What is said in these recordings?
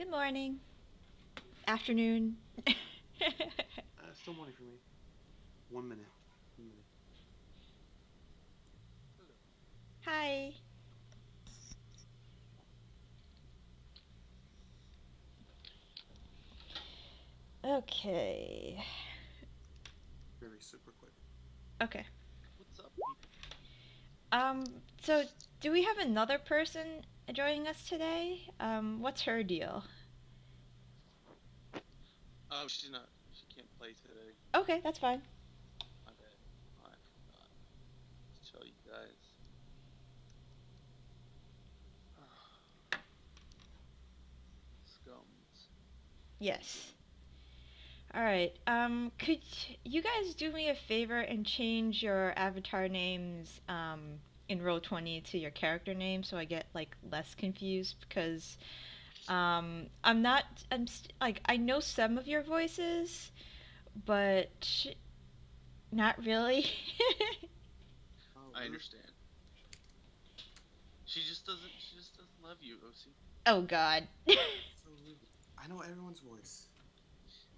Good morning. Afternoon. Still morning for me. 1 minute. 1 minute. Hi. Okay. Very super quick. Okay. What's up, people? Um, so do we have another person joining us today? What's her deal? Oh, she's not. She can't play today. Okay, that's fine. My bad. I forgot to tell you guys. Scums. Yes. All right. Could you guys do me a favor and change your avatar names in Roll20 to your character name so I get like less confused because I'm not like I know some of your voices, but not really. Oh, I rude. understand. She just doesn't. She just doesn't love you, OC. Oh God. So rude. I know everyone's voice.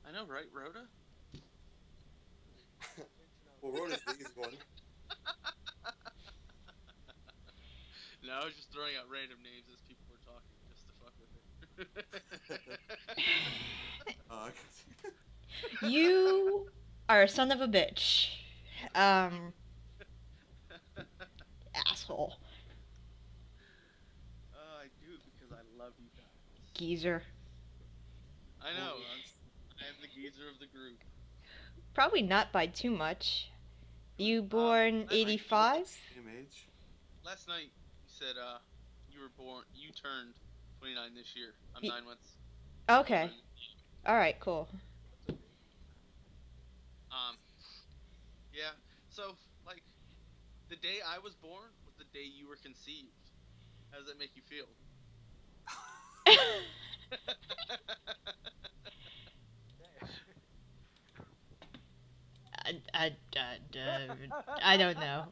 I know, right, Rhoda? Well, Rhoda's the easy one. No, I was just throwing out random names as people were talking, just to fuck with her. uh, You are a son of a bitch. Um, Asshole. I do it because I love you guys. Geezer. I know. well, I am the geezer of the group. Probably not by too much. You Um, born last, I we're about 85? the same age. last night you said you were born. You turned 29 this year. I'm Y- 9 months older okay. than you. Alright, cool. Um, yeah. So like the day I was born was the day you were conceived. How does that make you feel? I don't know.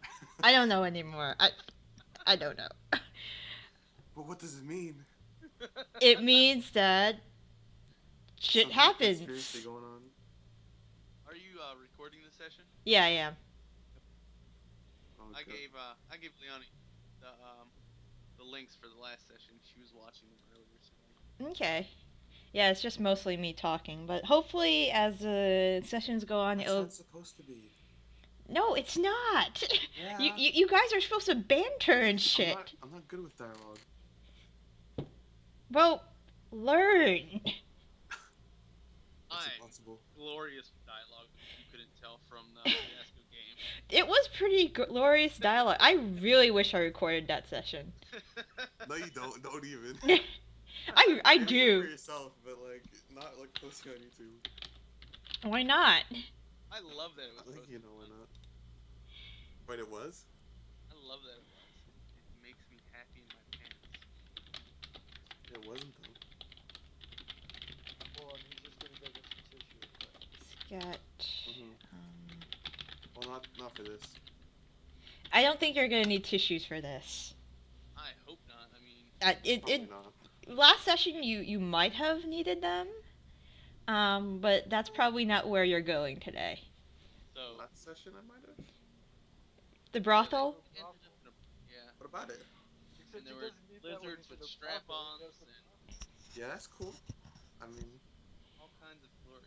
I don't know anymore. I don't know. But what does it mean? It means that shit Some kind of conspiracy happens. going on. Are you recording the session? Yeah, I am. Oh I god. gave Leonie the links for the last session. She was watching them earlier today. Okay. Yeah, it's just mostly me talking, but hopefully as the sessions go on, That's how it'll. it's supposed to be. No, it's not. You, Yeah. you you guys are supposed to banter and I'm not. shit. I'm not good with dialogue. Well, learn. That's I'm impossible. glorious with dialogue. If you couldn't tell from the fiasco game. It was pretty glorious dialogue. I really wish I recorded that session. No, you don't. Don't even. I Maybe do it for do. yourself, but like not like posting on YouTube. Why not? I love that it I was think you posted know why on. not. But it was. I love that it was. It makes me happy in my pants. It wasn't though. Hold on, he's just gonna go get some tissue. Sketch. Mm-hmm. Well, not for this. I don't think you're gonna need tissues for this. I hope not. I mean, Probably It not. last session you might have needed them. But that's probably not where you're going today. so Last session I might have. The yeah, they brothel? ended up in a yeah, What about it? and Except there he were doesn't need that when lizards he's in with a brothel. He strap-ons goes to the and brothel. Yeah, that's cool. I mean, all kinds of glory.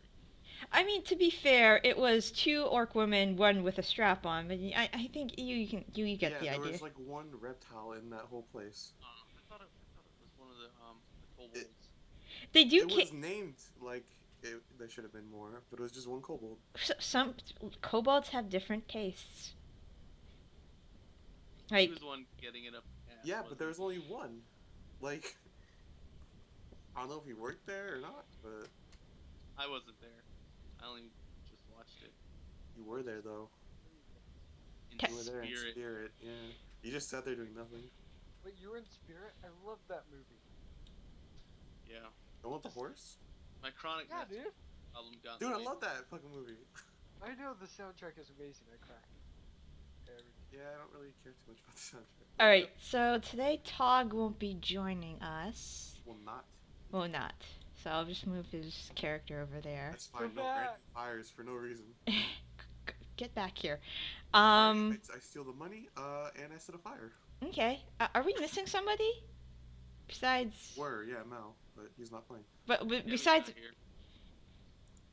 I mean, to be fair, it was two orc women, one with a strap on, but I think you get yeah, the there idea. was like one reptile in that whole place. I thought it was one of the It kobolds. They do it was named like there should have been more, but it was just one kobold. some kobolds have different tastes. He Like was the one getting it up the ass, Yeah, but wasn't there he? was only one. Like, I don't know if he worked there or not, but I wasn't there. I only just watched it you were there though. in Te- You were there in spirit. spirit. Yeah, you just sat there doing nothing. Wait, you were in Spirit? I love that movie. Yeah, The one with the horse? my chronic Yeah, mental dude. problem got Dude, in I the way. love that fucking movie. I know the soundtrack is amazing. I cry every Yeah, I don't really care too much about the soundtrack. all right, so today Tog won't be joining us. Well, not. Will not. So I'll just move his character over there. That's fine. No back. random fires for no reason. Get back here. Alright, I steal the money, and I set a fire. Okay. Are we missing somebody? Besides. Yeah, Mel, but he's not playing. But Yeah, we besides. got here.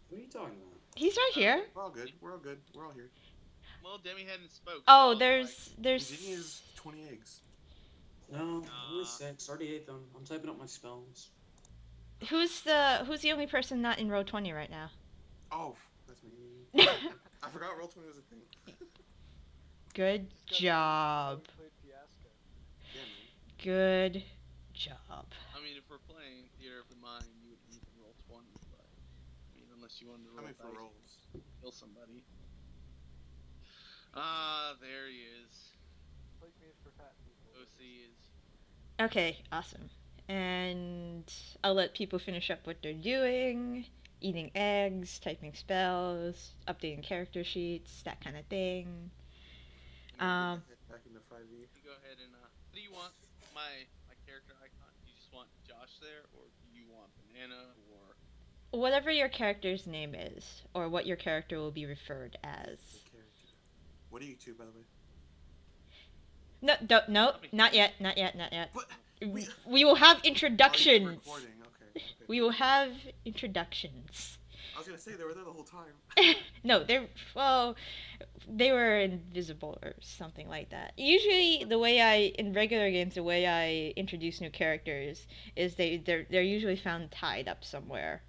What are you talking about? He's right here. We're all good. We're all good. We're all here. Well, Demi hadn't spoke. Oh, so I was there's. Virginia is 20 eggs. No, only 6. Already ate them. I'm typing up my spells. Who's the only person not in row 20 right now? Oh, that's me. I forgot roll 20 was a thing. Good job. Played Fiasco. Yeah, man. Good job. I mean, if we're playing Theater of the Mind, you would even roll 20, but I mean, unless you wanted to roll I mean, for dice, rolls. kill somebody. Ah, there he is. Like made for fat people. OC is. Okay, awesome. And I'll let people finish up what they're doing, eating eggs, typing spells, updating character sheets, that kind of thing. Back into 5e. You go ahead and what do you want? My character icon. Do you just want Josh there, or do you want Banana, or Whatever your character's name is, or what your character will be referred as. The character. What are you two, by the way? No, not yet. But We will have Oh, you're introductions. recording. Okay. We will have introductions. I was gonna say they were there the whole time. No, they were invisible or something like that. Usually, in regular games, the way I introduce new characters is they're usually found tied up somewhere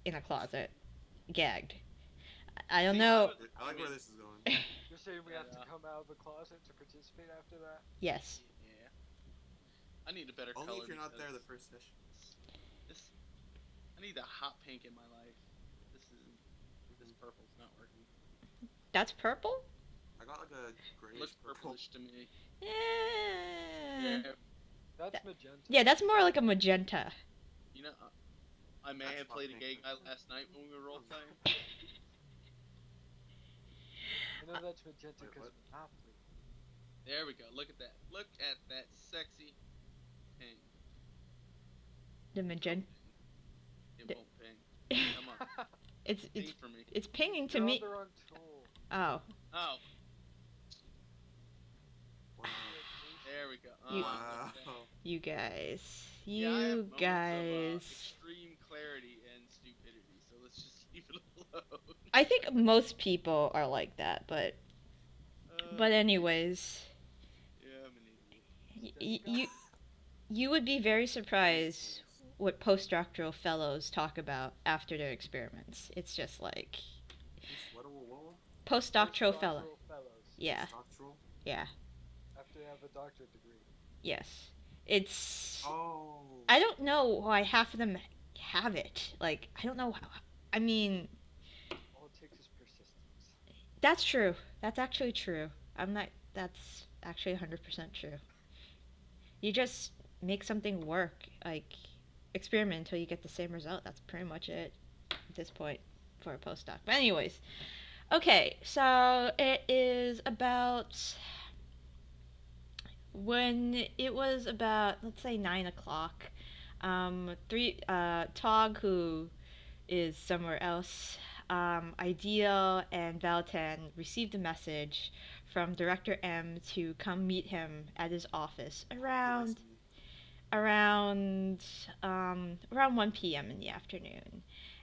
in a closet, gagged. I don't know. I like where this is going. You're saying we have to Yeah. come out of the closet to participate after that? Yes. yeah? I need a better Only color. if you're not there the because first session. This, I need a hot pink in my life. This purple's not working. That's purple? I got like a It grayish looks purple. purplish to me. Yeah. That's magenta. Yeah, that's more like a magenta. You know, I may That's have played a hot gay pink. guy last night when we were role playing. I know that's magenta Wait, because what? Monopoly. There we go. Look at that. Look at that sexy ping. The magenta. It The- won't ping. Come on, It's ping for me. it's pinging to You're me. on the wrong tool. Oh, Oh, Wow. there we go. You- look at that. Wow. you guys. Yeah, I have You moments of, guys. extreme clarity and stupidity. So let's just leave it alone. I think most people are like that, but Uh, anyways, yeah, I'm an idiot. you would be very surprised what postdoctoral fellows talk about after their experiments. It's just like What? postdoctoral fellow. fellows. Yeah, Doctoral? yeah, After they have a doctorate degree. yes. It's Oh. I don't know why half of them have it. Like I don't know how. I mean, All it takes is persistence. that's true. That's actually true. That's actually 100% true. You just make something work. Like, experiment until you get the same result. That's pretty much it at this point for a postdoc. But, anyways. Okay, so it is about. When it was about, let's say, 9 o'clock, Tog, who is somewhere else, Ideal and Valtan received a message from Director M to come meet him at his office around 1 p.m. in the afternoon.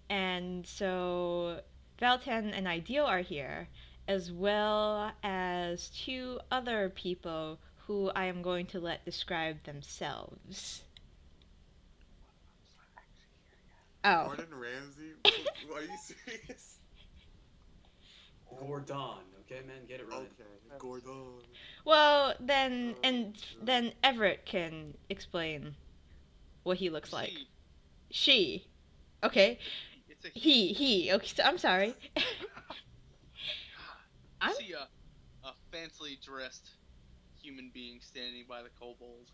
And so Valtan and Ideal are here, as well as two other people who I am going to let describe themselves. Oh. Gordon Ramsay? Are you serious? Gordahn, okay, man, get it right. Okay, Gordon. Well, then Everett can explain what he looks like. She. Okay. It's a He. Okay, so I'm sorry. I see a fancily dressed human being standing by the kobold.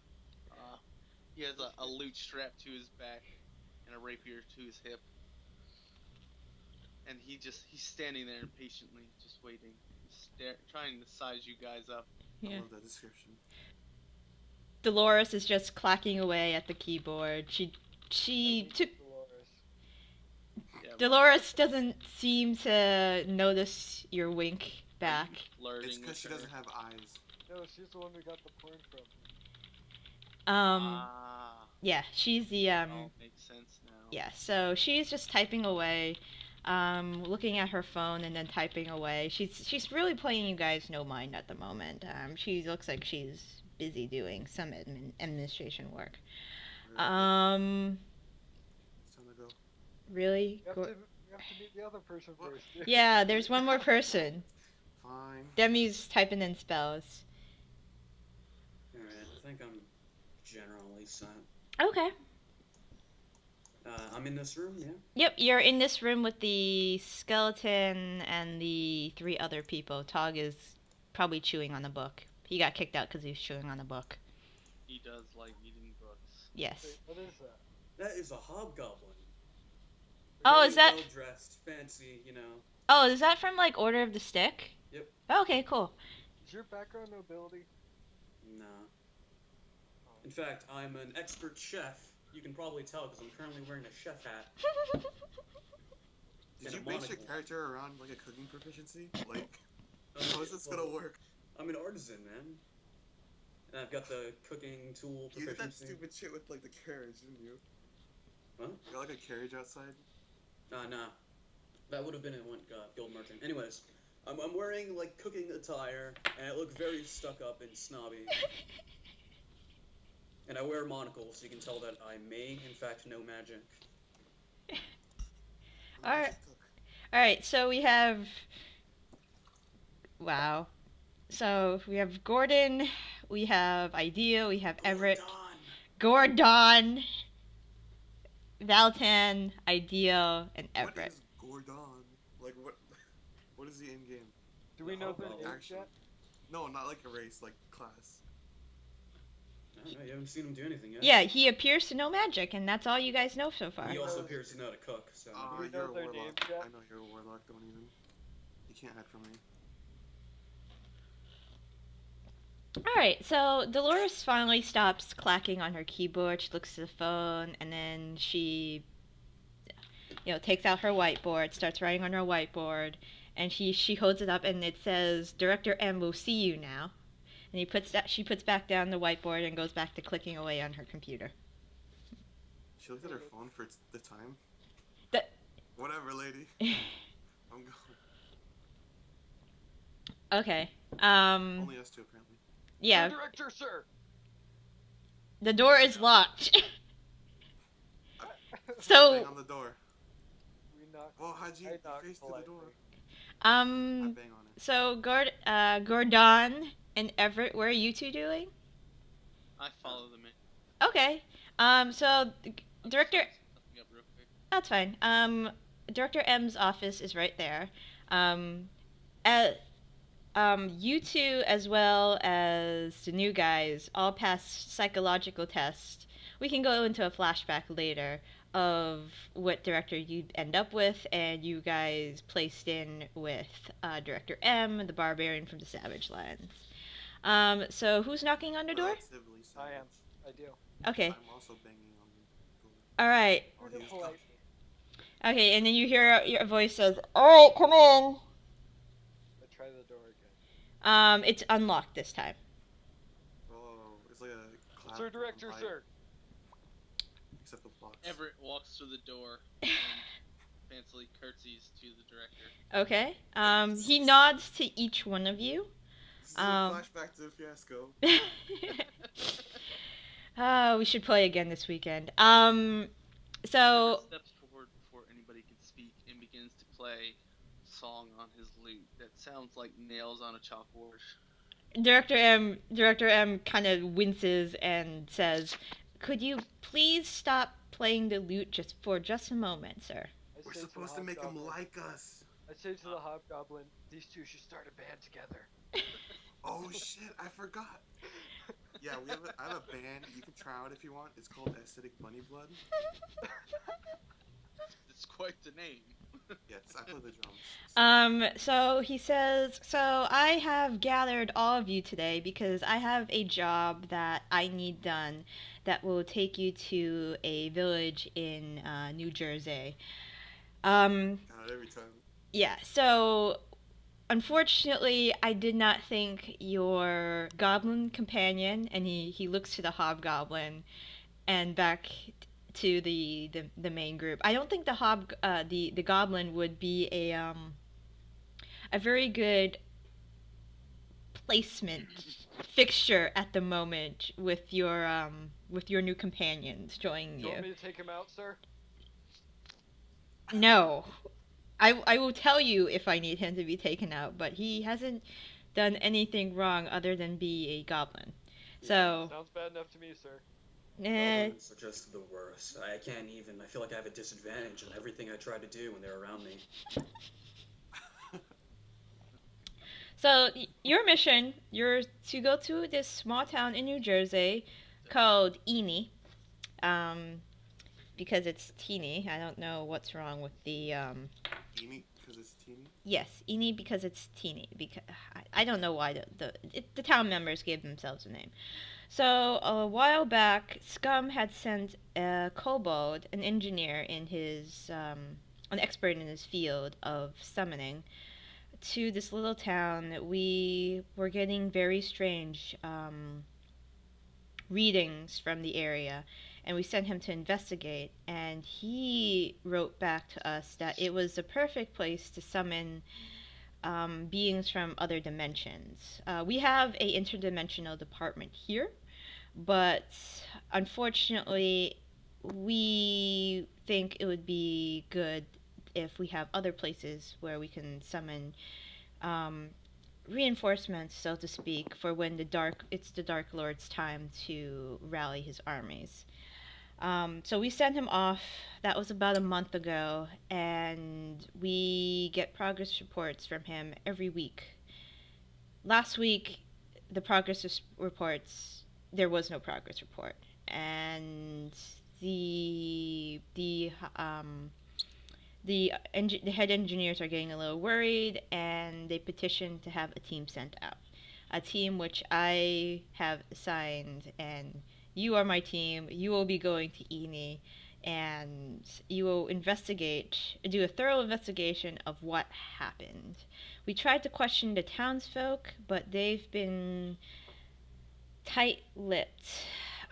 He has a loot strapped to his back and a rapier to his hip. And he's standing there impatiently, just waiting, trying to size you guys up. I Yeah. love that description. Dolores is just clacking away at the keyboard. She she took. Dolores. Yeah, but Dolores doesn't seem to notice your wink back. flirting It's because with she her. doesn't have eyes. No, she's the one we got the porn from. Ah, Yeah, she's the all makes sense now. Yeah, so she's just typing away, looking at her phone and then typing away. She's really playing you guys no mind at the moment. She looks like she's busy doing some administration work. Alright, it's time to go. Really? We have to meet the other person What? first. Yeah, there's one more person. Fine. Demi's typing in spells. Alright, I think I'm generally set. Okay. I'm in this room, yeah? Yep, you're in this room with the skeleton and the 3 other people. Tog is probably chewing on a book. He got kicked out because he was chewing on a book. He does like eating books. Yes. Wait, what is that? That is a hobgoblin. Oh, Very is that... well-dressed, fancy, you know. Oh, is that from, like, Order of the Stick? Yep. Okay, cool. Is your background nobility? Nah. In fact, I'm an expert chef. You can probably tell because I'm currently wearing a chef hat. Did And you a base your monocle. character around like a cooking proficiency? Like, how is this gonna work? I'm an artisan, man. And I've got the cooking tool You did that proficiency. stupid shit with like the carriage, didn't you? What? You got like a carriage outside? Nah. That would have been in one guild merchant. Anyways, I'm wearing like cooking attire, and I look very stuck up and snobby. And I wear a monocle, so you can tell that I may, in fact, know magic. Alright. Alright, so we have... Wow. So, we have Gordon, we have Idea, we have Everett, Gordahn, Valtan, Idea, and Everett. What is Gordahn? Like what? What is the end game? Do we know their Hobgoblin. names Actually, yet? no, not like a race, like class. I don't know, you haven't seen him do anything yet. Yeah, he appears to know magic, and that's all you guys know so far. He also appears to know how to cook, so... we You're know a their warlock. names yet? I know you're a warlock. Don't even. You can't hide from me. Alright, so Dolores finally stops clacking on her keyboard. She looks at the phone, and then she, takes out her whiteboard, starts writing on her whiteboard, and she holds it up, and it says, "Director M will see you now." And she puts back down the whiteboard and goes back to clicking away on her computer. She looked at her phone for the time. The- Whatever, lady. I'm going. Okay. Only us two, apparently. Yeah, Sir Director, sir! the door is locked. Bang So, on the door. We knocked. Well, how'd you I knocked face to the politely. door? I bang on it. so Gordon and Everett, what are you two doing? I follow them in. Okay. So Director, Something up real quick. that's fine. Director M's office is right there. You two, as well as the new guys, all passed psychological tests. We can go into a flashback later of what director you'd end up with, and you guys placed in with Director M, the Barbarian from the Savage Lands. So who's knocking on the door? Relatively I am. savage. I do. Okay. I'm also banging on the door. All right. Oh, Do he it was politely. Okay, and then you hear your voice says, "All right, come in." I try the door again. It's unlocked this time. Oh, it's like a cloud. Sir Director, light, sir! Except the blocks. Everett walks through the door and fancily curtsies to the director. Okay. He nods to each one of you. This is a flashback to the fiasco. We should play again this weekend. So Everett steps forward before anybody can speak and begins to play a song on his lute that sounds like nails on a chalkboard. Director M kind of winces and says, "Could you please stop playing the lute just a moment, sir?" I We're say to supposed the to make them hobgoblin- like us. I say to the hobgoblin, these two should start a band together. Oh shit, I forgot. Yeah, I have a band you can try out if you want. It's called Acidic Bunny Blood. It's quite the name. Yes, I play the drums. So he says, "So I have gathered all of you today because I have a job that I need done that will take you to a village in New Jersey. Um, God, every time. yeah, so unfortunately, I did not think your goblin companion, and he looks to the hobgoblin and back to the main group. I don't think the goblin would be a very good placement fixture at the moment with your new companions joining Do you you. want me to take him out, sir? No. I will tell you if I need him to be taken out, but he hasn't done anything wrong other than be a goblin. So, Sounds bad enough to me, sir. eh, Goblins are just the worst. I can't even. I feel like I have a disadvantage on everything I try to do when they're around me. so your mission, you're to go to this small town in New Jersey called Eni, um, because it's teeny. I don't know what's wrong with the Teeny, because it's teeny. yes, Eni because it's teeny. Because I don't know why the town members gave themselves a name. So a while back, Skumb had sent a kobold, an engineer in his an expert in his field of summoning, to this little town. We were getting very strange readings from the area, and we sent him to investigate. And he wrote back to us that it was the perfect place to summon beings from other dimensions. We have a interdimensional department here, but unfortunately, we think it would be good if we have other places where we can summon um, reinforcements, so to speak, for when it's the Dark Lord's time to rally his armies. So we sent him off. That was about a month ago, and we get progress reports from him every week. Last week, the reports, there was no progress report, and the head engineers are getting a little worried, and they petitioned to have a team sent out, a team which I have assigned, and you are my team. You will be going to Eni, and you will do a thorough investigation of what happened. We tried to question the townsfolk, but they've been tight-lipped.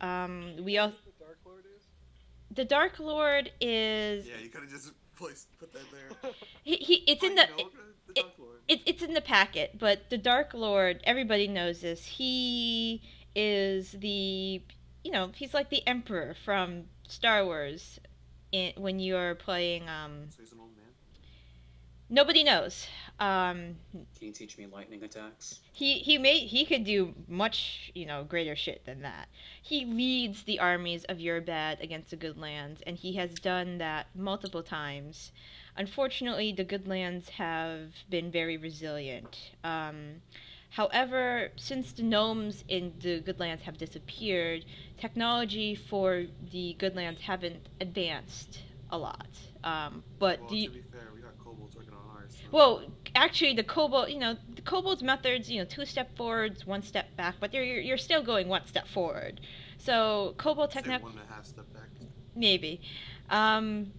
We all The Dark Lord is? The Dark Lord is Yeah, you could have just put that there. it's Oh, in you the know, the Dark Lord. it's in the packet, but the Dark Lord, everybody knows this. He is he's like the Emperor from Star Wars. When you're playing, So he's an old man. nobody knows. Um, Can you teach me lightning attacks? he could do much greater shit than that. He leads the armies of Urbad against the Goodlands, and he has done that multiple times. Unfortunately, the Goodlands have been very resilient. However, since the gnomes in the Goodlands have disappeared, technology for the Goodlands haven't advanced a lot. But Well, the to be fair, we got kobolds working on ours. So. well, actually, the kobold's methods, two step forwards, one step back, but you're still going one step forward. So kobold Say technique, 1.5 step back. maybe. Um,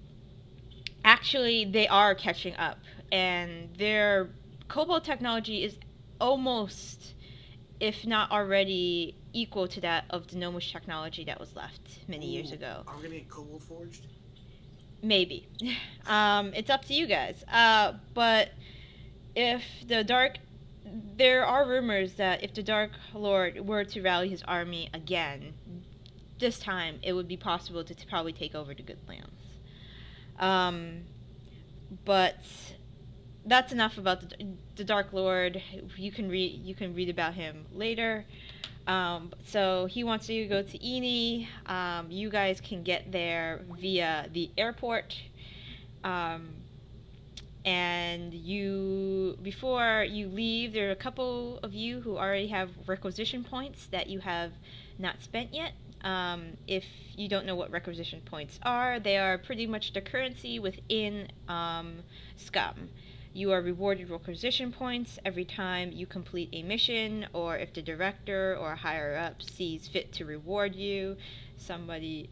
Actually, they are catching up, and their kobold technology is almost, if not already, equal to that of the gnomish technology that was left many years Ooh, ago. Are we gonna get kobold forged? Maybe. It's up to you guys. But if the dark there are rumors that if the Dark Lord were to rally his army again, this time it would be possible to probably take over the Goodlands. Um, but that's enough about the Dark Lord. You can read about him later. So he wants you to go to Eni. You guys can get there via the airport. Um, and before you leave, there are a couple of you who already have requisition points that you have not spent yet. If you don't know what requisition points are, they are pretty much the currency within Scum. You are rewarded requisition points every time you complete a mission, or if the director or higher up sees fit to reward you. somebody.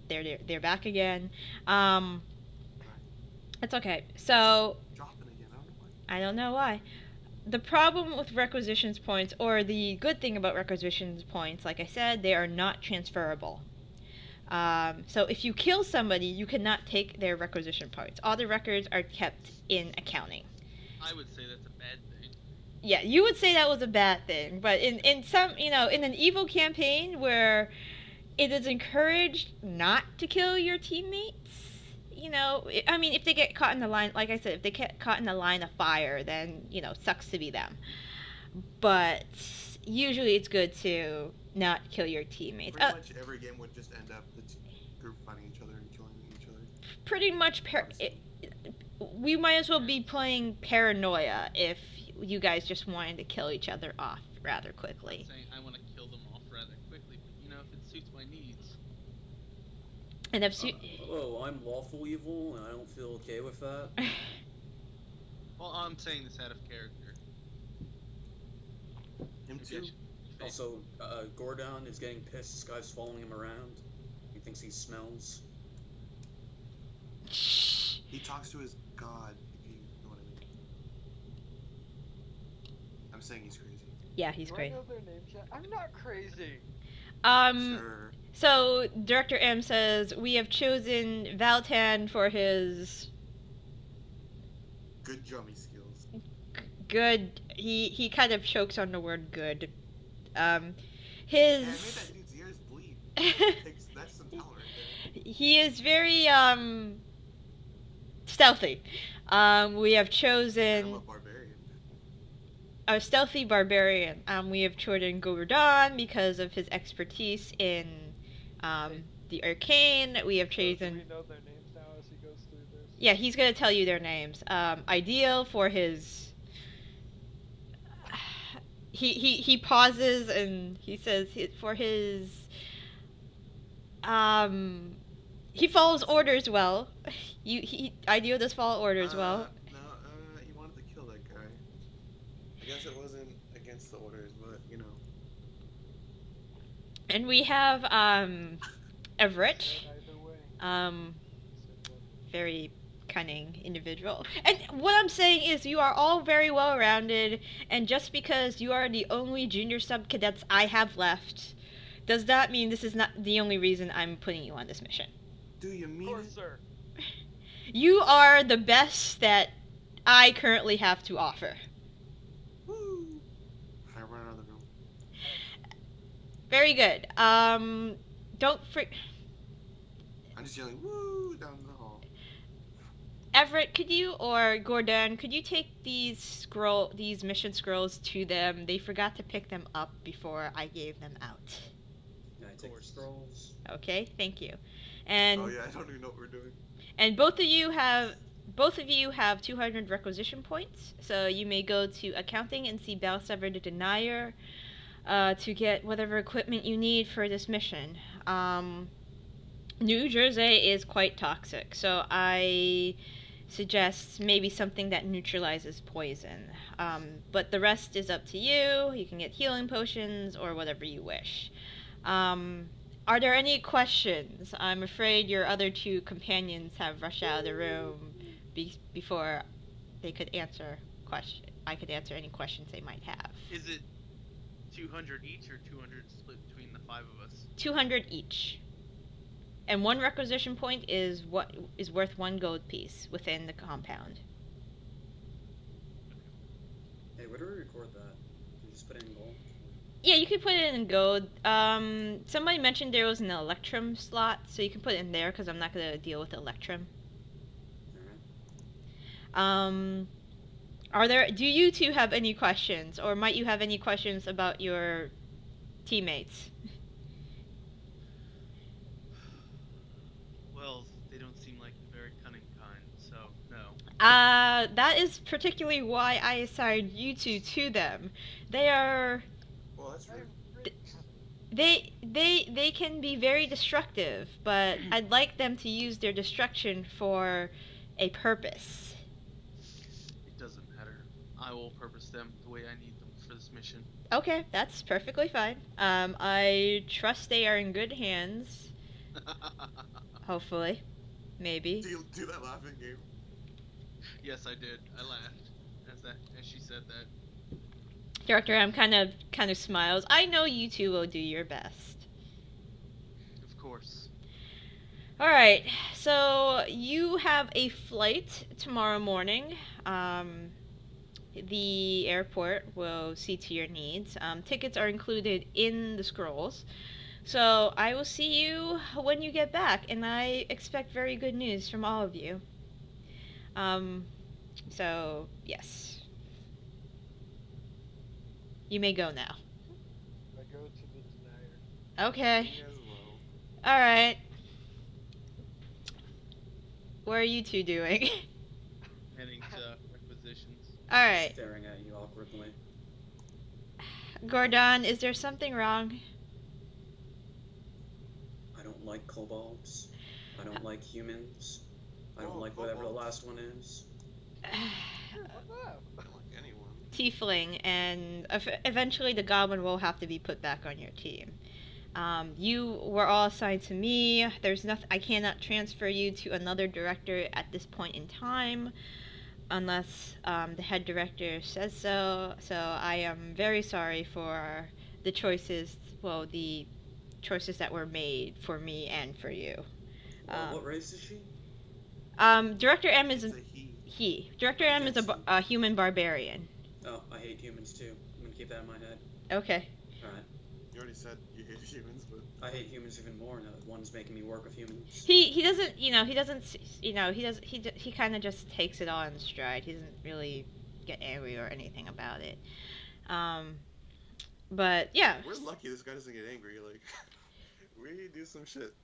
They're back again. It's okay. So Dropping again. I don't know why. I don't know why. The problem with requisitions points, or the good thing about requisitions points, like I said, they are not transferable. So if you kill somebody, you cannot take their requisition points. All the records are kept in accounting. I would say that's a bad thing. Yeah, you would say that was a bad thing, but in some, in an evil campaign where it is encouraged not to kill your teammates, I mean, if they get caught in the line, like I said, if they get caught in the line of fire, then, sucks to be them. But usually it's good to not kill your teammates. Pretty much every game would just end up the group fighting each other and killing each other. Pretty much, we might as well be playing Paranoia if you guys just wanted to kill each other off rather quickly. I'm saying I want to kill them off rather quickly, but if it suits my needs. And if I'm lawful evil, and I don't feel okay with that. Well, I'm saying this out of character. Him Maybe I too. should be fake. Also, Gordahn is getting pissed. This guy's following him around. He thinks he smells. He talks to his god, if you know what I mean. I'm saying he's crazy. yeah, he's Do I great. know their names yet? I'm not crazy. Sure. So Director M says we have chosen Valtan for his Good drummy skills. good. He kind of chokes on the word good. Yeah, I made His that dude's ears bleed. That's some talent right he is very stealthy. We have there. I'm chosen a barbarian. a stealthy barbarian. We have chosen Gordahn because of his expertise in the arcane. We have Do chosen. we know their names now as he goes through this? Yeah, he's gonna tell you their names. Ideal for his. He pauses and he says for his. He follows orders well. Ideal does follow orders well. No, he wanted to kill that guy. I guess it wasn't against the orders, but And we have Everett. Said either way. Said what? Very cunning individual. And what I'm saying is you are all very well rounded, and just because you are the only junior sub cadets I have left does not mean this is not the only reason I'm putting you on this mission. Do you Of mean course, it? sir. You are the best that I currently have to offer. Woo! I run out of the room. Very good. Don't freak. I'm just yelling woo down the hall. Everett, could you, or Gordahn, could you take these mission scrolls to them? They forgot to pick them up before I gave them out. Yeah, I take the scrolls. Okay, thank you. And Oh yeah, I don't even know what we're doing. and both of you have 200 requisition points, so you may go to accounting and see Balsever the Denier to get whatever equipment you need for this mission. New Jersey is quite toxic, so I suggest maybe something that neutralizes poison. But the rest is up to you. You can get healing potions or whatever you wish. Are there any questions? I'm afraid your other two companions have rushed out of the room before they could answer I could answer any questions they might have. Is it 200 each or 200 split between the 5 of us? 200 each. And one requisition point is what is worth 1 gold piece within the compound. Hey, where do we record that? Do we just put it in gold? Yeah, you could put it in gold. Somebody mentioned there was an Electrum slot, so you can put it in there because I'm not going to deal with Electrum. Alright. Do you two have any questions, or might you have any questions about your teammates? Well, they don't seem like the very cunning kind, so no. That is particularly why I assigned you two to them. They are Well, that's rude. they can be very destructive, but I'd like them to use their destruction for a purpose. It doesn't matter. I will purpose them the way I need them for this mission. Okay, that's perfectly fine. I trust they are in good hands. Hopefully. Maybe. Do you do that laughing game? Yes, I did. I laughed as she said that. Director M kind of smiles. I know you two will do your best. Of course. Alright, so you have a flight tomorrow morning. The airport will see to your needs. Tickets are included in the scrolls. So I will see you when you get back, and I expect very good news from all of you. So yes. You may go now. I go to the denier. Okay. Me as well. Alright. What are you two doing? Heading to requisitions. Alright. Staring at you awkwardly. Gordahn, is there something wrong? I don't like kobolds. I don't like humans. I don't Oh, like whatever the kobolds. last one is. What up? I don't like anyone. Tiefling, and eventually the goblin will have to be put back on your team. You were all assigned to me. There's nothing. I cannot transfer you to another director at this point in time, unless the head director says so. So I am very sorry for the choices. Well, the choices that were made for me and for you. What race is she? Director M is It's a he. he. Director M is a human barbarian. Oh, I hate humans too. I'm gonna keep that in my head. Okay. Alright. You already said you hate humans, but I hate humans even more now that one's making me work with humans. He doesn't he kind of just takes it all in stride. He doesn't really get angry or anything about it. But yeah, we're lucky this guy doesn't get angry. Like, we do some shit.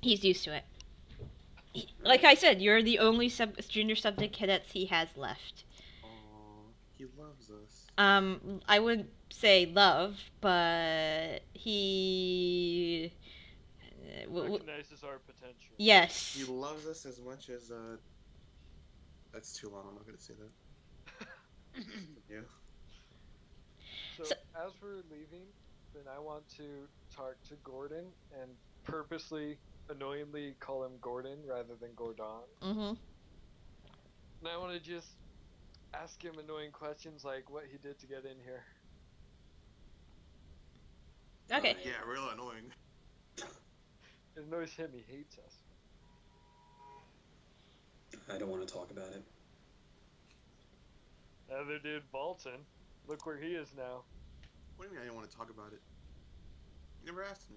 he's used to it. Like I said, you're the only junior subject cadets he has left. Aw, he loves us. I wouldn't say love, but he Recognizes our potential. yes. He loves us as much as That's too long. I'm not gonna say that. Yeah. So, as we're leaving, then I want to talk to Gordon and purposely, annoyingly call him Gordon rather than Gordahn. Mhm. And I want to just ask him annoying questions like what he did to get in here. Okay. Yeah, real annoying. It annoys him, he hates us. I don't want to talk about it. Other dude, Valtan. Look where he is now. What do you mean I didn't want to talk about it? You never asked me.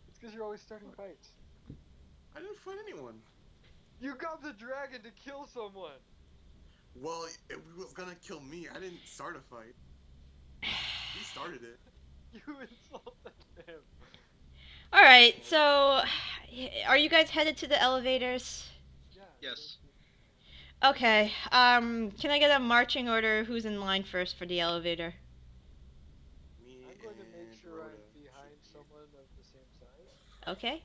It's because you're always starting fights. I didn't fight anyone. You got the dragon to kill someone! Well, it was gonna kill me. I didn't start a fight. He started it. You insulted him. All right. So, are you guys headed to the elevators? Yeah. Yes. Okay. Can I get a marching order? Who's in line first for the elevator? Me I'm going to make and sure I'm Rhoda behind should be- someone of the same size. Okay.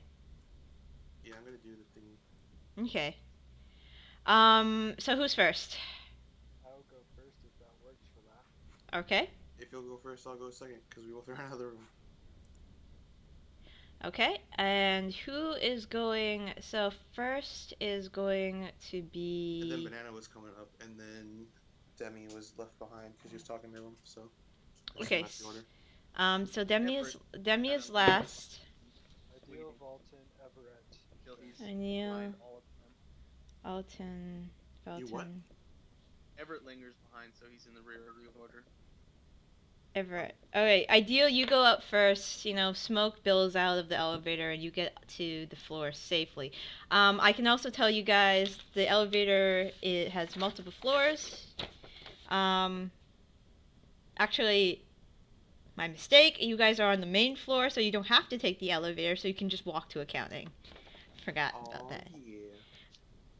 Yeah, I'm gonna do the thingy. Okay. So who's first? I'll go first if that works for that. Okay. If you'll go first, I'll go second, because we both ran out of the room. Okay. And who is going? So first is going to And then be. Banana was coming up, and then Demi was left behind because she was talking to him. So. that's Okay. not the order. So Demi is Everett. last. Ideal, Valtan, Everett. Until he's I knew. behind all of them. Valtan. You what? Everett lingers behind, so he's in the rear of the order. Everett. Okay, Ideal, you go up first. You know, smoke billows out of the elevator and you get to the floor safely. I can also tell you guys the elevator, it has multiple floors. Actually, my mistake. You guys are on the main floor, so you don't have to take the elevator, so you can just walk to accounting. Forgot about that. Yeah.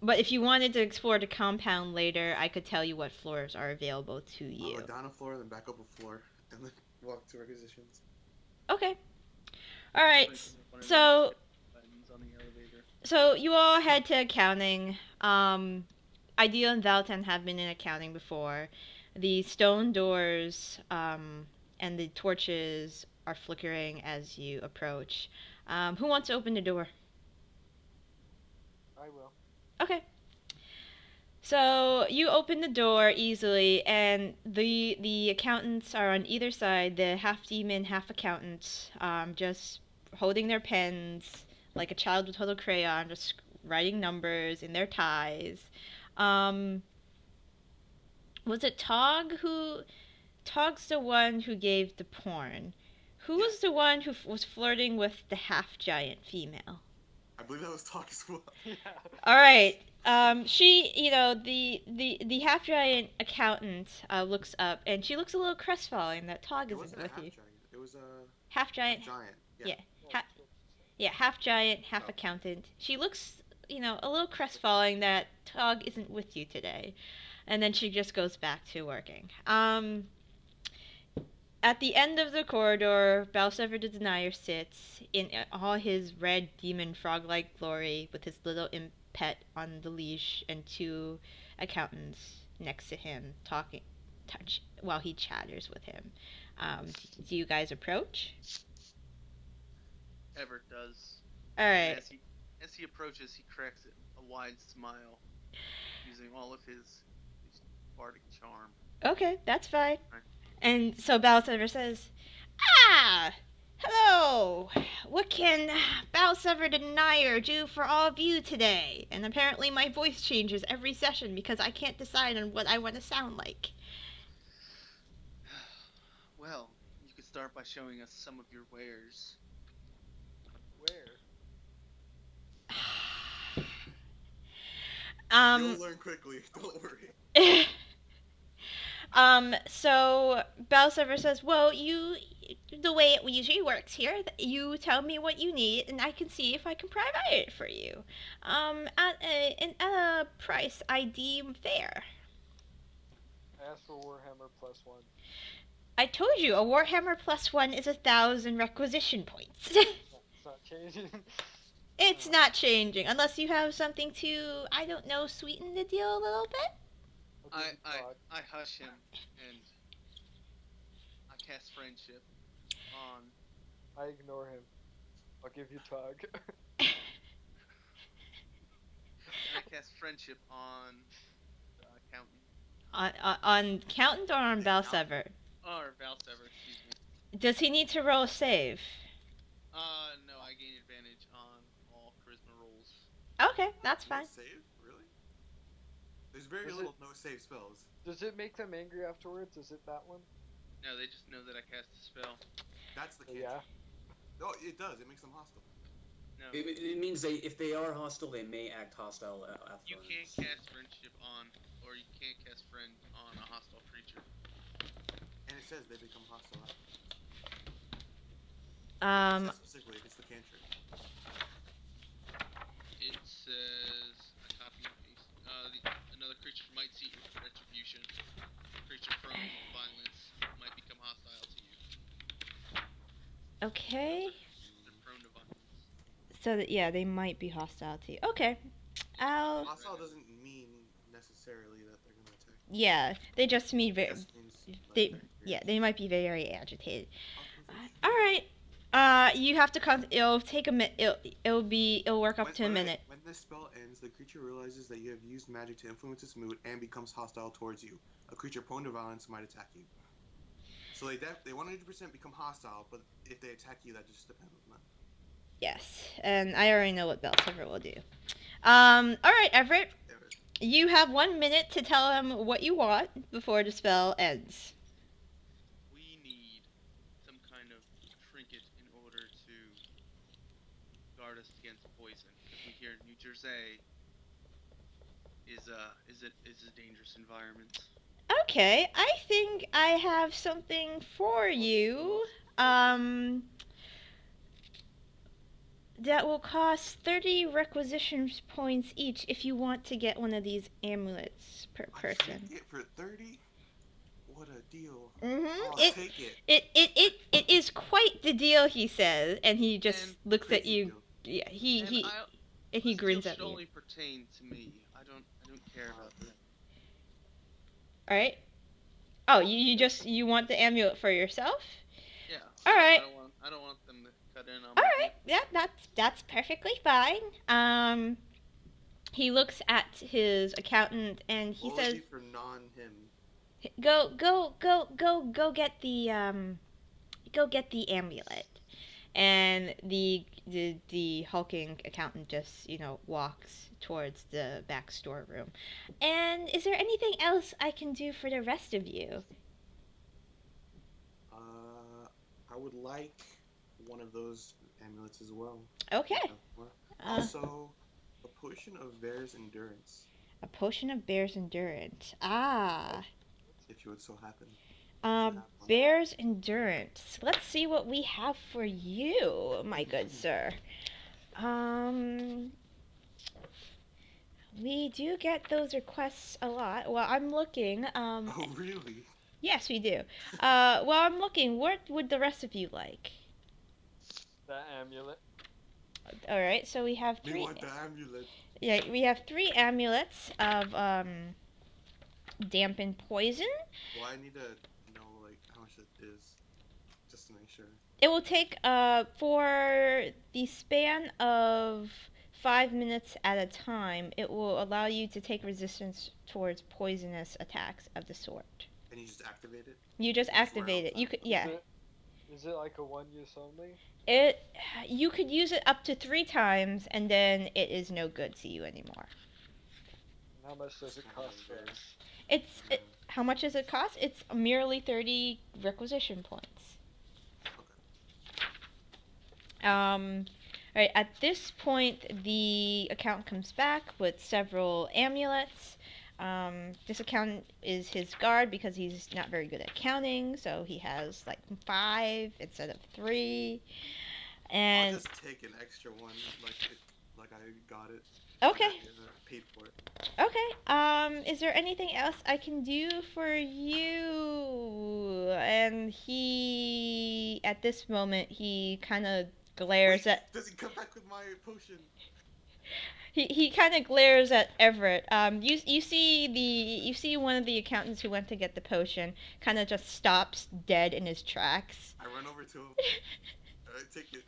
But if you wanted to explore the compound later, I could tell you what floors are available to I'll you. go down a floor, then back up a floor, and then walk to requisitions. Okay. All right. One of them So, buttons on the elevator. so you all head to accounting. Ideal and Valtan have been in accounting before. The stone doors and the torches are flickering as you approach. Who wants to open the door? I will. Okay. So you open the door easily, and the accountants are on either side. The half demon, half accountant, just holding their pens like a child would hold a crayon, just writing numbers in their ties. Um, was it Tog who? Tog's the one who gave the porn. Who Yeah. was the one who was flirting with the half giant female? I believe that was talk as well. Yeah. All right. She, the half giant accountant looks up, and she looks a little crestfallen that Tog It isn't wasn't a with half you. giant. It was a Half giant, giant. yeah. Well, Ha- it's what she said. yeah, half giant, half Oh. accountant. She looks, a little crestfallen that Tog isn't with you today, and then she just goes back to working. At the end of the corridor, Balsever the Denier sits in all his red demon frog-like glory with his little impet on the leash and two accountants next to him while he chatters with him. Do you guys approach? Everett does. All And right. as he approaches, he cracks a wide smile, using all of his bardic charm. Okay, that's fine. Right. And so Balsever says, "Ah, hello. What can Balsever the Denier do for all of you today?" And apparently my voice changes every session because I can't decide on what I want to sound like. Well, you could start by showing us some of your wares. Where? You'll learn quickly. Don't worry. So Balsever says, "Well, the way it usually works here, you tell me what you need, and I can see if I can provide it for you. At a price I deem fair." Ask for Warhammer +1. I told you, a Warhammer +1 is 1,000 requisition points. It's not changing. It's not changing, unless you have something to, I don't know, sweeten the deal a little bit. I'll give you Tog. I hush him and I cast friendship on. I ignore him. I'll give you Tog. And I cast friendship on the accountant. On Accountant or on Balsever? Or Valsever, excuse me. Does he need to roll a save? No, I gain advantage on all charisma rolls. Okay, that's No fine. save? Really? There's very Is little no save spells. Does it make them angry afterwards? Is it that one? No, they just know that I cast a spell. That's the Oh, cantrip. yeah. Oh, it does. It makes them hostile. No, It means if they are hostile, they may act hostile afterwards. you can't cast friendship on, or you can't cast friend on a hostile creature. And it says they become hostile. Um, Specifically, if it's the cantrip. It says, I copy and paste. Another creature might seek retribution. Creature prone to violence might become hostile to you. okay. They're prone to violence. So that, yeah, they might be hostile to you. Okay. Hostile doesn't mean necessarily that they're gonna attack. Yeah, they just mean It just means, like, they, they're yeah, furious. they might be very agitated. Oh, perfect. All right. You have to it'll take a minute. It'll work up to a minute. When this spell ends, the creature realizes that you have used magic to influence its mood and becomes hostile towards you. A creature prone to violence might attack you. So they 100% become hostile, but if they attack you, that just depends on them. Yes, and I already know what Balsever will do. All right, Everett. Everett. You have 1 minute to tell him what you want before the spell ends. We need some kind of trinket in order to guard us against poison. Because we hear New Jersey is a dangerous environment. Okay, I think I have something for you. That will cost 30 requisition points each if you want to get one of these amulets per I person. take it for 30? What a deal. Mm-hmm. I'll take it. It is quite the deal, he says, and he just And looks at Crazy you. deal. Yeah, he And he I, and he this grins deal at should you. only pertain to me. I don't care about that. All right. Oh, you want the amulet for yourself? Yeah. All right. I don't want I don't want them to cut in on All my right, yeah, that's perfectly fine. He looks at his accountant and he What will it says, be for non-him? Go get the amulet." And the hulking accountant just, walks towards the back storeroom. "And is there anything else I can do for the rest of you?" I would like one of those amulets as well. Okay. Uh, Also, a potion of bear's endurance, a potion of bear's endurance. Ah. if you would so happen Uh, to have one. Bear's endurance. Let's see what we have for you, my good sir. Um, we do get those requests a lot. Well, I'm looking. Oh, really? Yes, we do. Well, I'm looking. What would the rest of you like? That amulet. All right, so we have We three. want the amulet. Yeah, we have 3 amulets of dampen poison. Well, I need to know like how much it is, just to make sure. It will take for the span of 5 minutes at a time. It will allow you to take resistance towards poisonous attacks of the sort. And you just activate it. You just Just wear it activate all it. the You time. could, yeah. Is it like a one use only? You could use it up to 3 times, and then it is no good to you anymore. And how much does it cost for us? How much does it cost? It's merely 30 requisition points. Alright, at this point, the accountant comes back with several amulets. This accountant is his guard because he's not very good at counting, so he has like 5 instead of 3. And I'll just take an extra one, like I got it. okay, I paid for it. okay. Is there anything else I can do for you? And at this moment, he kind of glares Wait, at. Does he come back with my potion? He kind of glares at Everett. You see one of the accountants who went to get the potion kind of just stops dead in his tracks. I run over to him. Take it.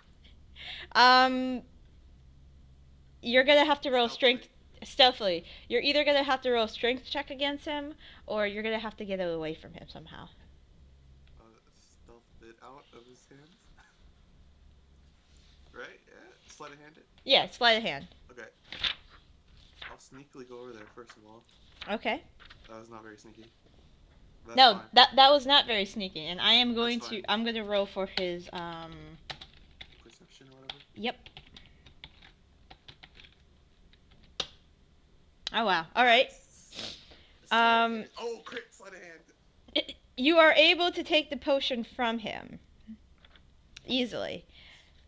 You're gonna have to roll Stealthily. stealthily. You're either gonna have to roll strength check against him, or you're gonna have to get it away from him somehow. Stealth it out of his hands. Right? Yeah. Sleight of hand it. Yeah, sleight of hand. Okay. I'll sneakily go over there first of all. Okay. That was not very sneaky. That's No, fine. that was not very sneaky, and I am going That's to. fine. I'm gonna roll for his. Perception or whatever. Yep. Oh wow. All right. Oh, crit sleight of hand. You are able to take the potion from him easily.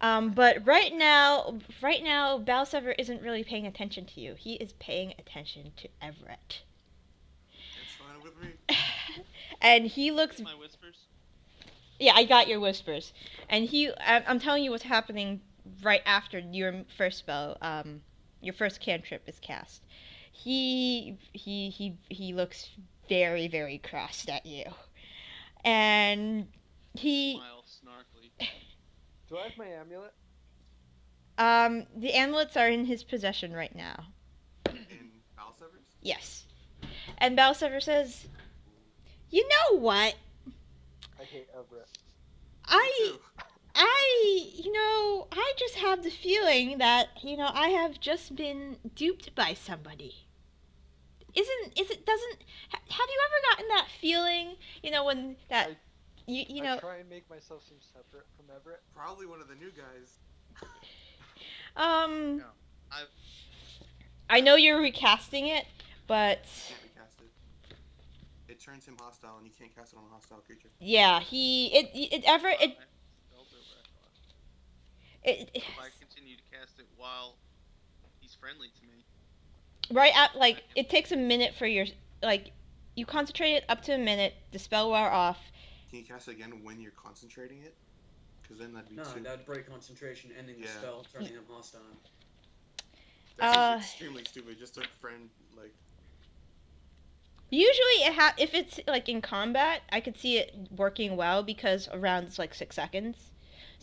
But right now, Balsever isn't really paying attention to you. He is paying attention to Everett. It's fine with me. And he looks. My whispers. Yeah, I got your whispers. And I'm telling you what's happening right after your first spell. Your first cantrip is cast. He looks very, very crossed at you, and he. Smile snarkly. Do I have my amulet? The amulets are in his possession right now. In Balsever's? Yes. And Balsever says, "You know what? I hate Everett. I just have the feeling that, I have just been duped by somebody. Have you ever gotten that feeling, when that, I try and make myself seem separate from Everett. Probably one of the new guys. No, I know you're recasting it, but Can't recast it. It turns him hostile, and you can't cast it on a hostile creature. yeah, Everett, I spelled it where I thought. it, If I continue to cast it while he's friendly to me. right at, it takes a minute for your, you concentrate it up to a minute, the spell wear off. Can you cast it again when you're concentrating it? Because then that'd be No, two. that'd break concentration, ending the Yeah. spell, turning him hostile. That seems extremely stupid. Just a friend, Usually, if it's in combat, I could see it working well because around 6 seconds.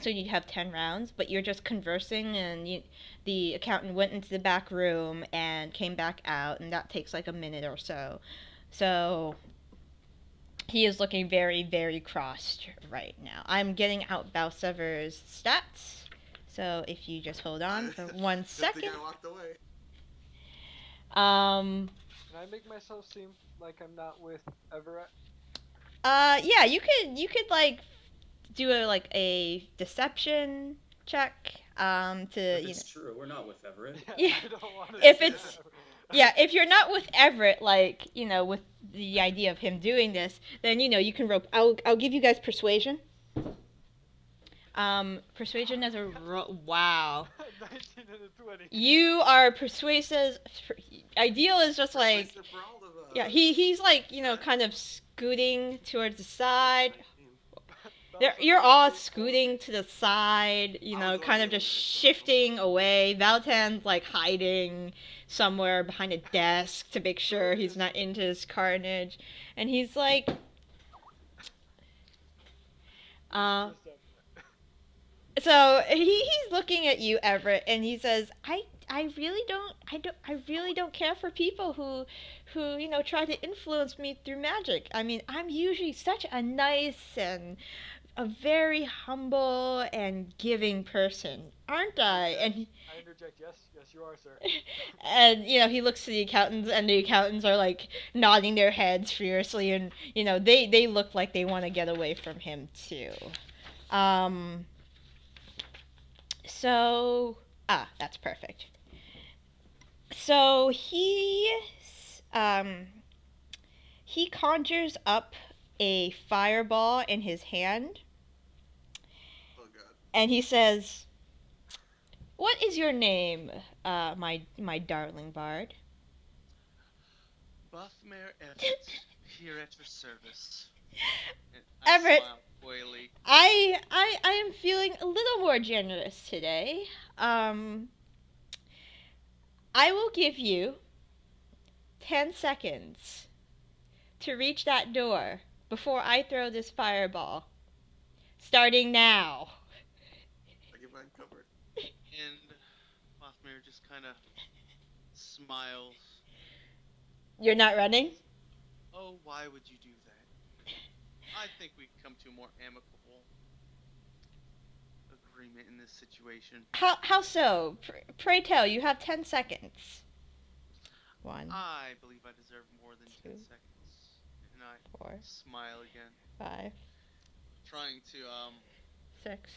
so you have 10 rounds, but you're just conversing, and the accountant went into the back room and came back out, and that takes like a minute or so. So he is looking very, very crossed right now. I'm getting out Balsever's stats, so if you just hold on for 1 Good second. thing I walked away. Um, Can I make myself seem like I'm not with Everett? yeah, you could like do a deception check, to, If it's true, we're not with Everett. Yeah. I don't want to. If it's- yeah, if you're not with Everett, like, with the idea of him doing this, then, you can rope. I'll give you guys persuasion. Persuasion as a wow. 19 and a 20. You are persuasive. Ideal is just like, Persuasive for all of us. yeah, he's like, kind of scooting towards the side. You're all scooting to the side, kind of just shifting away. Valtan's like hiding somewhere behind a desk to make sure he's not into this carnage. And he's like, so he's looking at you, Everett, and he says, I really don't care for people who try to influence me through magic. I mean, I'm usually such a nice and a very humble and giving person, aren't I? And I interject. Yes, you are, sir. and he looks to the accountants, and the accountants are like nodding their heads furiously, and they look like they want to get away from him too. So that's perfect. So he conjures up a fireball in his hand. Oh god. And he says, "What is your name, my darling bard?" Buffmare Everett, here at your service. And Everett. smile coyly. I am feeling a little more generous today. I will give you 10 seconds to reach that door before I throw this fireball. Starting now. I get mine covered. And Buffmare just kind of smiles. You're not running? Oh, why would you do that? I think we come to a more amicable agreement in this situation. How so? Pray tell, you have 10 seconds. 1, I believe I deserve more than 10 2, seconds. And I 4, smile again. 5, Trying to, 6.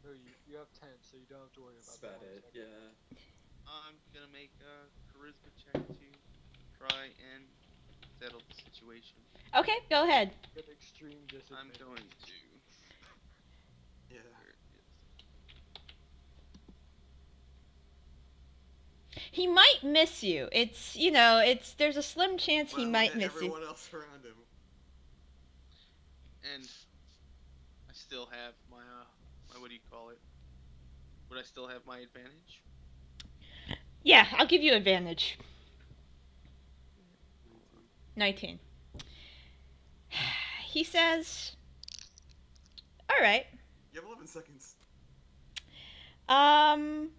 No, you have 10, so you don't have to worry about That's that. about it. Yeah. I'm gonna make a charisma check to try and settle the situation. Okay, go ahead. Get extreme I'm disadvantage. going to. Yeah. Where is He might miss you. It's, there's a slim chance he Well, might and miss you. everyone else around him. And I still have my what do you call it? Would I still have my advantage? Yeah, I'll give you advantage. 19. He says, "All right." You have 11 seconds. And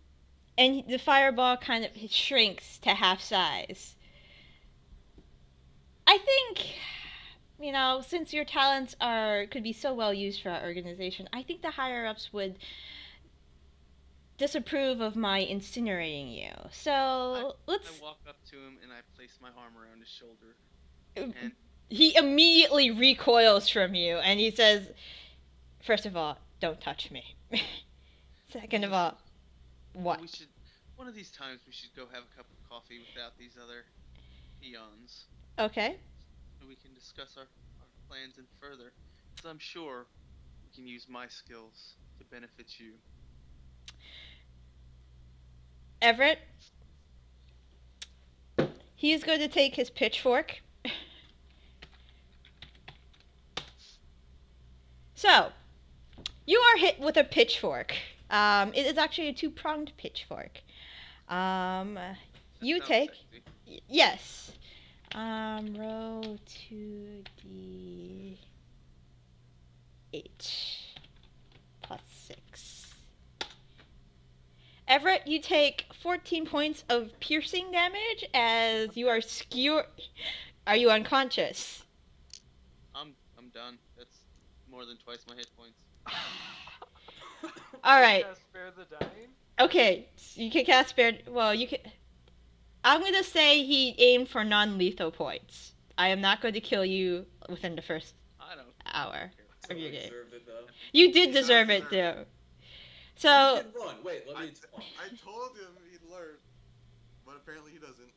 the fireball kind of shrinks to half size. I think, since your talents could be so well used for our organization, I think the higher ups would disapprove of my incinerating you. So let's. I walk up to him and I place my arm around his shoulder. And He immediately recoils from you, and he says, "First of all, don't touch me. Second of all, what?" we should, one of these times we should go have a cup of coffee without these other peons. Okay. And we can discuss our plans in further. Because I'm sure we can use my skills to benefit you. Everett, he is going to take his pitchfork. So, you are hit with a pitchfork. It is actually a 2-pronged pitchfork. You Sounds take. sexy. Yes. Roll 2d. 8 plus 6. Everett, you take 14 points of piercing damage as you are skewered. Are you unconscious? I'm done. That's more than twice my hit points. All right. Cast Spare the Dying? Okay, so you can cast spare. Well, you can. I'm gonna say he aimed for non-lethal points. I am not going to kill you within the first I don't. hour So of your I game. deserved it though. You did He does deserve it, deserve though. You So, can run. Wait, let me talk. I told him he'd learn, but apparently he doesn't.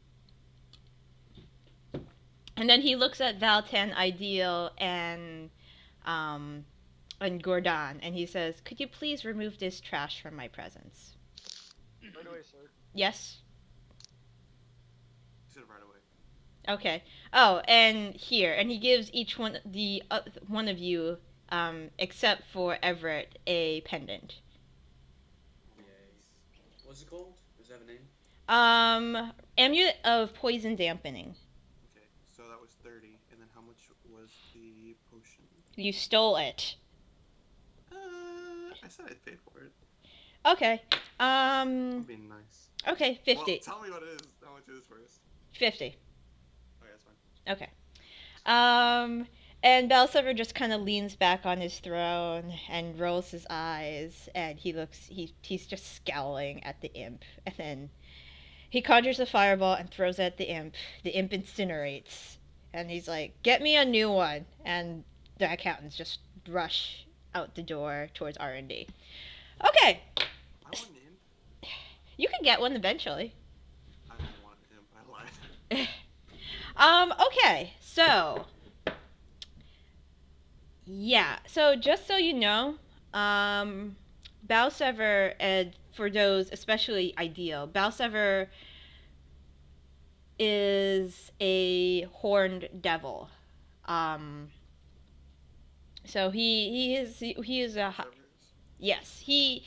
and then he looks at Valtan, Ideal, and Gordahn, and he says, "Could you please remove this trash from my presence?" Right away, sir. Yes. He said it right away. Okay. Oh, and here, and he gives each one one of you, except for Everett, a pendant. Yay. What's it called? Does it have a name? Amulet of Poison Dampening. Okay, so that was 30, and then how much was the potion? You stole it. I said I'd pay for it. Okay. I'm being nice. Okay, 50. Well, tell me what it is. How much it is first. 50. Okay, that's fine. Okay. And Belsever just kind of leans back on his throne and rolls his eyes, and he's just scowling at the imp, and then he conjures a fireball and throws it at the imp. The imp incinerates, and he's like, "Get me a new one," and the accountants just rush out the door towards R&D. Okay, I want an imp. you can get one eventually. I don't want an imp. I lied. Okay, so yeah, so just so you know, Balsever, and for those especially Ideal, Balsever is a horned devil. So he is a yes, he's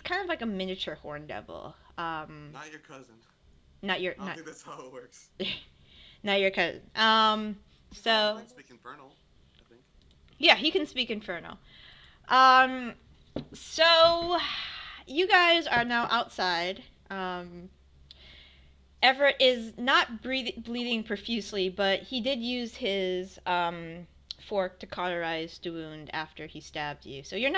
kind of like a miniature horned devil. Not your cousin. Not your I don't not think that's how it works. not your cousin. So I speak infernal, I think. yeah, he can speak Infernal. So you guys are now outside. Everett is not bleeding profusely, but he did use his fork to cauterize the wound after he stabbed you. So you're not